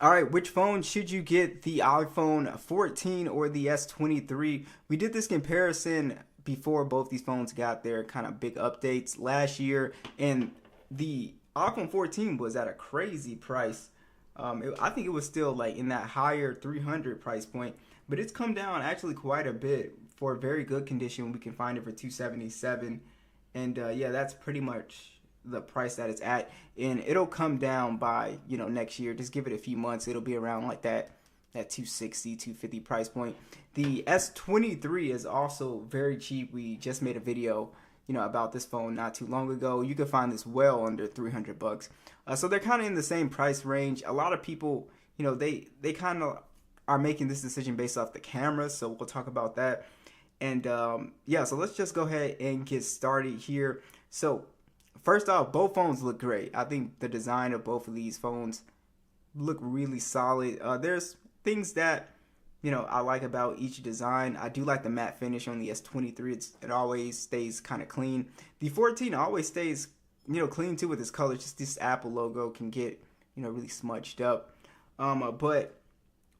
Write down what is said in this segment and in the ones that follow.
All right, which phone should you get, the iPhone 14 or the S23? We did this comparison before both these phones got their kind of big updates last year, and the iPhone 14 was at a crazy price. I think it was still like in that higher 300 price point, but it's come down actually quite a bit for a very good condition. We can find it for 277, and yeah, that's pretty much the price that it's at, and it'll come down by next year. Just give it a few months, it'll be around like that 260 250 price point. The S23 is also very cheap. We just made a video about this phone not too long ago. You can find this well under 300 bucks. So they're kind of in the same price range. A lot of people, they kind of are making this decision based off the camera, so we'll talk about that. And yeah, so let's just go ahead and get started here. So first off, both phones look great. I think the design of both of these phones look really solid. There's things that I like about each design. I do like the matte finish on the S23. It always stays kind of clean. The 14 always stays clean too with its colors. Just this Apple logo can get really smudged up. But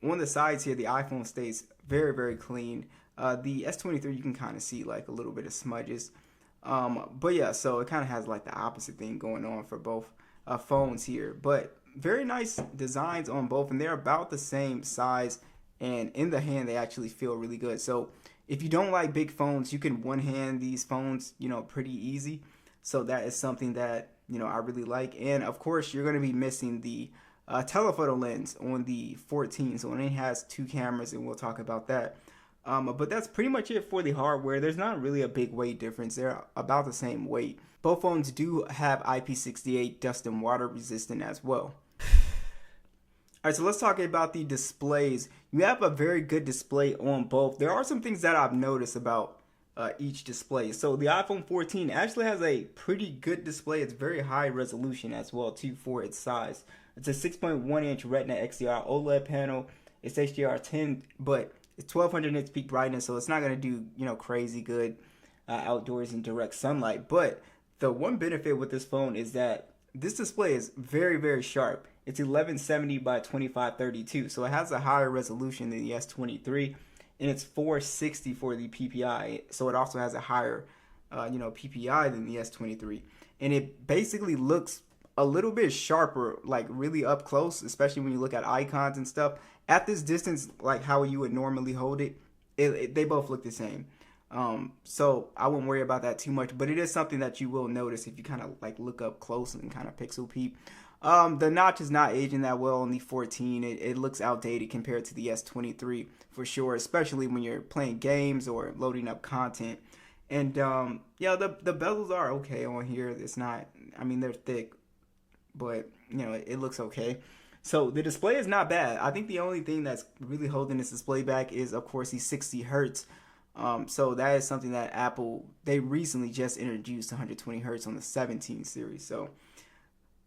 on the sides here, the iPhone stays very, very clean. The S23, you can kind of see like a little bit of smudges. But yeah, so it kind of has like the opposite thing going on for both phones here. But very nice designs on both, and they're about the same size, and in the hand they actually feel really good. So if you don't like big phones, you can one hand these phones pretty easy. So that is something that I really like. And of course you're going to be missing the telephoto lens on the 14. So it only has 2 cameras, and we'll talk about that. But that's pretty much it for the hardware. There's not really a big weight difference. They're about the same weight. Both phones do have IP68 dust and water resistant as well. Alright, so let's talk about the displays. You have a very good display on both. There are some things that I've noticed about each display. So the iPhone 14 actually has a pretty good display. It's very high resolution as well too for its size. It's a 6.1 inch Retina XDR OLED panel. It's HDR10, but it's 1200 nits peak brightness, so it's not going to do crazy good outdoors in direct sunlight. But the one benefit with this phone is that this display is very, very sharp. It's 1170 by 2532, so it has a higher resolution than the S23, and it's 460 for the PPI, so it also has a higher PPI than the S23, and it basically looks a little bit sharper, like really up close, especially when you look at icons and stuff. At this distance, like how you would normally hold it, they both look the same. So I won't worry about that too much, but it is something that you will notice if you kind of like look up close and kind of pixel peep. The notch is not aging that well on the 14. It looks outdated compared to the S23 for sure, especially when you're playing games or loading up content. And yeah, the bezels are okay on here. It's not, I mean, they're thick, but it looks okay. So the display is not bad. I think the only thing that's really holding this display back is, of course, the 60 hertz. So that is something that Apple, they recently just introduced 120 hertz on the 17 series. So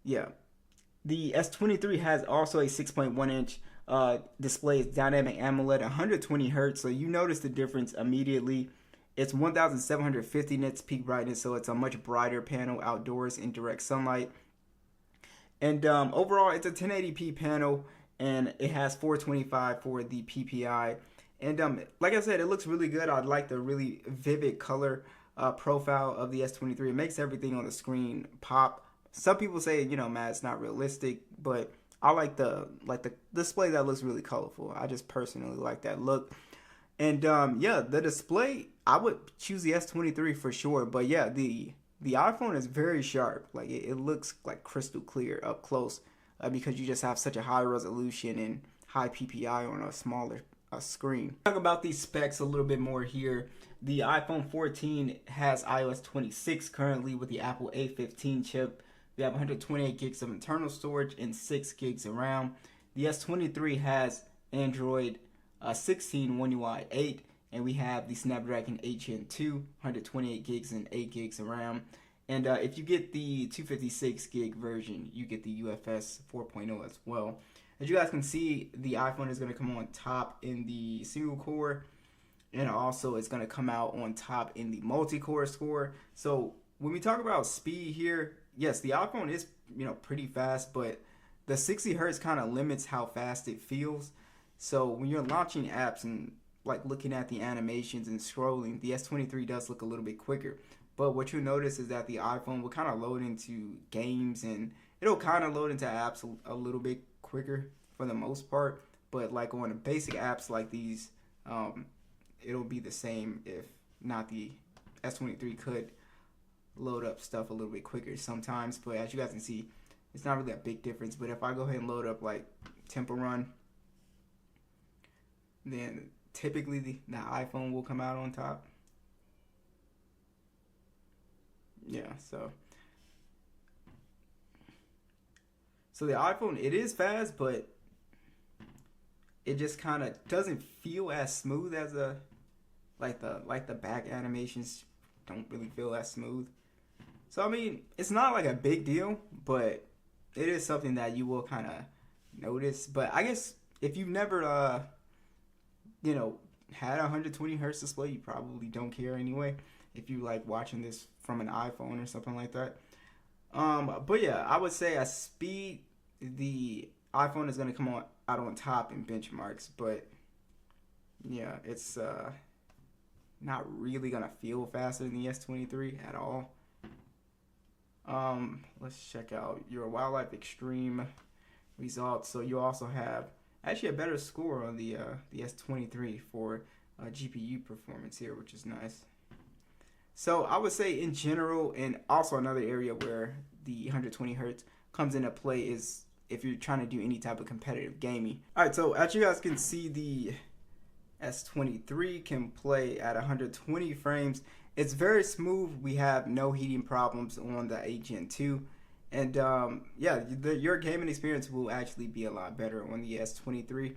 yeah, the S23 has also a 6.1 inch display. It's dynamic AMOLED, 120 hertz. So you notice the difference immediately. It's 1750 nits peak brightness, so it's a much brighter panel outdoors in direct sunlight. And overall, it's a 1080p panel, and it has 425 for the PPI. And like I said, it looks really good. I like the really vivid color profile of the S23. It makes everything on the screen pop. Some people say, man, it's not realistic, but I like the display that looks really colorful. I just personally like that look. And yeah, the display, I would choose the S23 for sure. But yeah, the iPhone is very sharp. Like it looks like crystal clear up close because you just have such a high resolution and high PPI on a smaller screen. Talk about these specs a little bit more here. The iPhone 14 has iOS 26 currently with the Apple A15 chip. We have 128 gigs of internal storage and 6 gigs of RAM. The S23 has Android 16 One UI 8, and we have the Snapdragon 8 Gen 2, 128 gigs and 8 gigs of RAM. And if you get the 256 gig version, you get the UFS 4.0 as well. As you guys can see, the iPhone is going to come on top in the single core, and also it's going to come out on top in the multi-core score. So when we talk about speed here, yes, the iPhone is pretty fast, but the 60 hertz kind of limits how fast it feels. So when you're launching apps and like looking at the animations and scrolling, the S23 does look a little bit quicker. But what you notice is that the iPhone will kind of load into games and it'll kind of load into apps a little bit quicker for the most part. But like on the basic apps like these, it'll be the same, if not the S23 could load up stuff a little bit quicker sometimes. But as you guys can see, it's not really a big difference. But if I go ahead and load up like Temple Run, then typically the iPhone will come out on top. Yeah, so the iPhone, it is fast, but it just kind of doesn't feel as smooth as like the back animations don't really feel as smooth. So I mean, it's not like a big deal, but it is something that you will kind of notice. But I guess if you've never had a 120 hertz display, you probably don't care anyway, if you like watching this from an iPhone or something like that. But yeah, I would say at speed, the iPhone is going to come out on top in benchmarks. But yeah, it's not really going to feel faster than the S23 at all. Let's check out your Wildlife Extreme results. So you also have actually a better score on the S23 for GPU performance here, which is nice. So I would say in general, and also another area where the 120 hertz comes into play is if you're trying to do any type of competitive gaming. All right, so as you guys can see, the S23 can play at 120 frames. It's very smooth. We have no heating problems on the 8 Gen 2. And yeah, your gaming experience will actually be a lot better on the S23,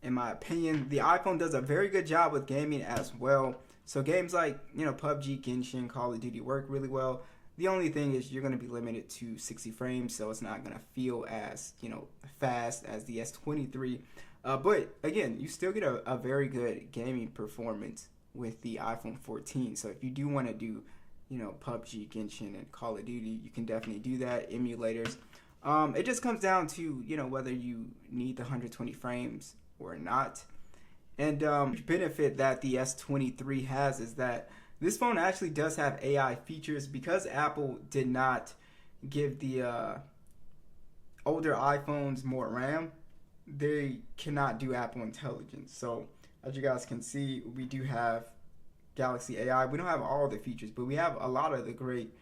in my opinion. The iPhone does a very good job with gaming as well. So games like, PUBG, Genshin, Call of Duty work really well. The only thing is you're going to be limited to 60 frames, so it's not going to feel as, fast as the S23. But again, you still get a very good gaming performance with the iPhone 14. So if you do want to do PUBG, Genshin, and Call of Duty, you can definitely do that. Emulators. It just comes down to, whether you need the 120 frames or not. And the benefit that the S23 has is that this phone actually does have AI features. Because Apple did not give the older iPhones more RAM, they cannot do Apple Intelligence. So as you guys can see, we do have Galaxy AI. We don't have all the features, but we have a lot of the great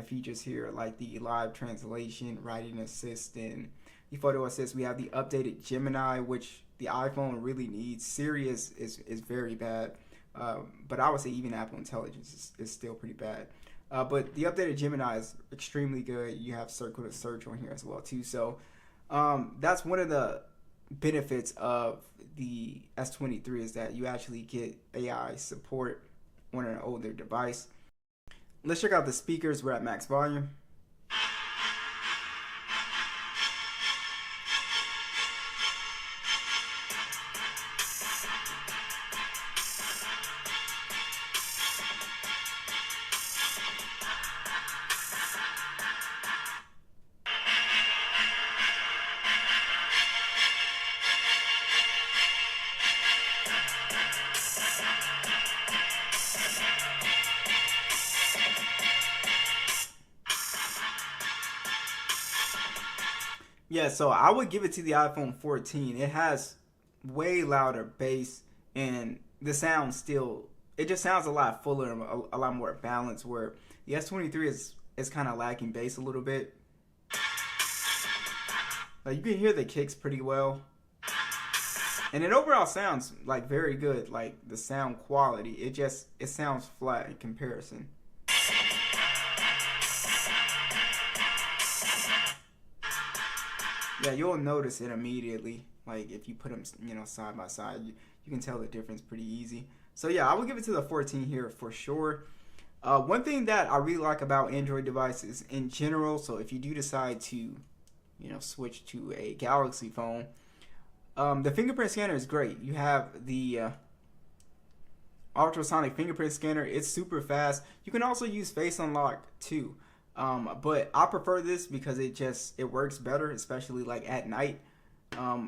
features here, like the live translation, writing assist, and the photo assist. We have the updated Gemini, which the iPhone really needs. Siri is very bad, but I would say even Apple Intelligence is still pretty bad. But the updated Gemini is extremely good. You have circle to search on here as well too. So that's one of the benefits of the S23, is that you actually get AI support on an older device. Let's check out the speakers. We're at max volume. Yeah, so I would give it to the iPhone 14. It has way louder bass, and the sound it just sounds a lot fuller and a lot more balanced, where the S23 is kind of lacking bass a little bit. Like, you can hear the kicks pretty well. And it overall sounds like very good, like the sound quality. It sounds flat in comparison. Yeah, you'll notice it immediately. Like if you put them, side by side, you can tell the difference pretty easy. So yeah, I would give it to the 14 here for sure. One thing that I really like about Android devices in general, so if you do decide to, switch to a Galaxy phone, the fingerprint scanner is great. You have the ultrasonic fingerprint scanner. It's super fast. You can also use Face Unlock too. But I prefer this because it works better, especially like at night.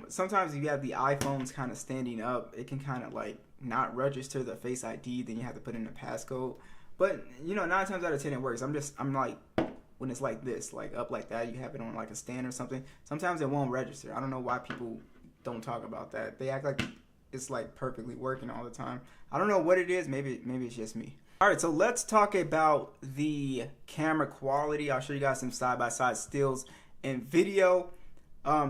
Sometimes if you have the iPhones kind of standing up, it can kind of like not register the Face ID. Then you have to put in a passcode. But 9 times out of 10 it works. I'm like, when it's like this, like up like that, you have it on like a stand or something. Sometimes it won't register. I don't know why people don't talk about that. They act like it's like perfectly working all the time. I don't know what it is. Maybe it's just me. All right, so let's talk about the camera quality. I'll show you guys some side-by-side stills and video.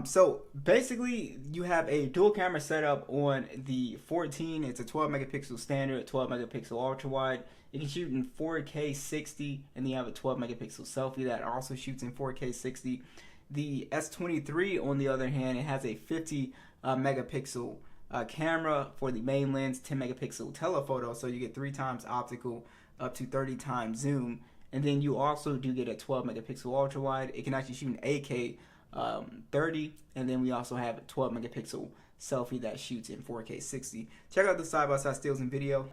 So basically you have a dual camera setup on the 14. It's a 12 megapixel standard, 12 megapixel ultra wide. You can shoot in 4K 60, and then you have a 12 megapixel selfie that also shoots in 4K 60. The S23, on the other hand, it has a 50 megapixel camera for the main lens, 10 megapixel telephoto, so you get 3 times optical, up to 30 times zoom. And then you also do get a 12 megapixel ultra wide. It can actually shoot in 8K 30, and then we also have a 12 megapixel selfie that shoots in 4K 60. Check out the side-by-side stills and video.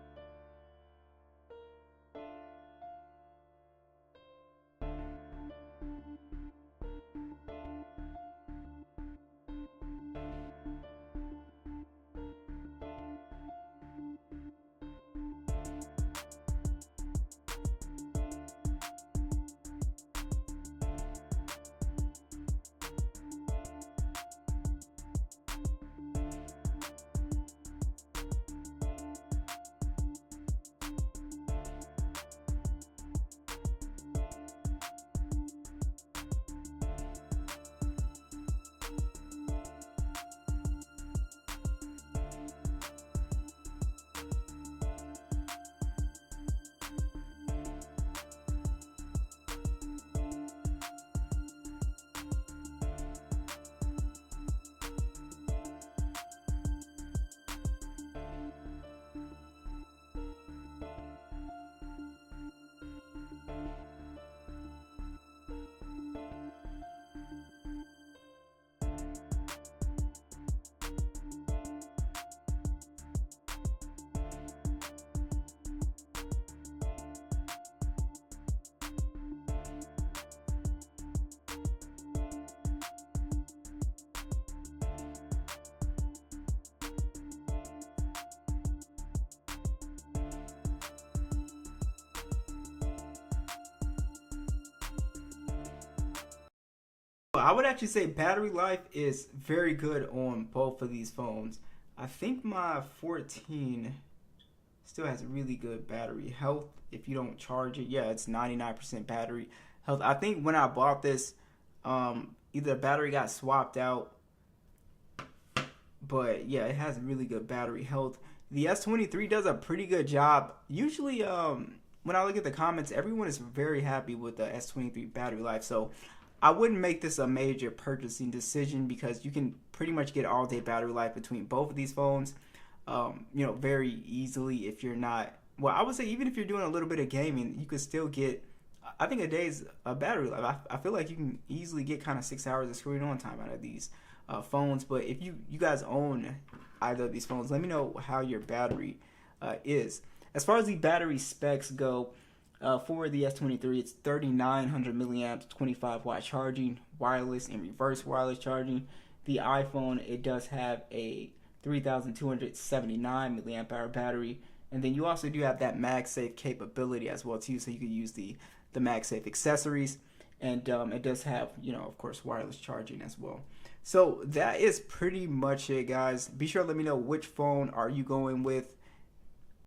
I would actually say battery life is very good on both of these phones. I think my 14 still has really good battery health if you don't charge it. Yeah, it's 99% battery health. I think when I bought this, either the battery got swapped out, but yeah, it has really good battery health. The S23 does a pretty good job. Usually, when I look at the comments, everyone is very happy with the S23 battery life. So I wouldn't make this a major purchasing decision because you can pretty much get all day battery life between both of these phones, very easily. If you're not, well, I would say even if you're doing a little bit of gaming, you could still get, I think, a day's battery life. I feel like you can easily get kind of 6 hours of screen on time out of these phones. But if you guys own either of these phones, let me know how your battery is. As far as the battery specs go, for the S23, it's 3,900 milliamps, 25 watt charging, wireless and reverse wireless charging. The iPhone, it does have a 3,279 milliamp hour battery, and then you also do have that MagSafe capability as well too, so you can use the MagSafe accessories, and it does have, of course, wireless charging as well. So that is pretty much it, guys. Be sure to let me know which phone are you going with.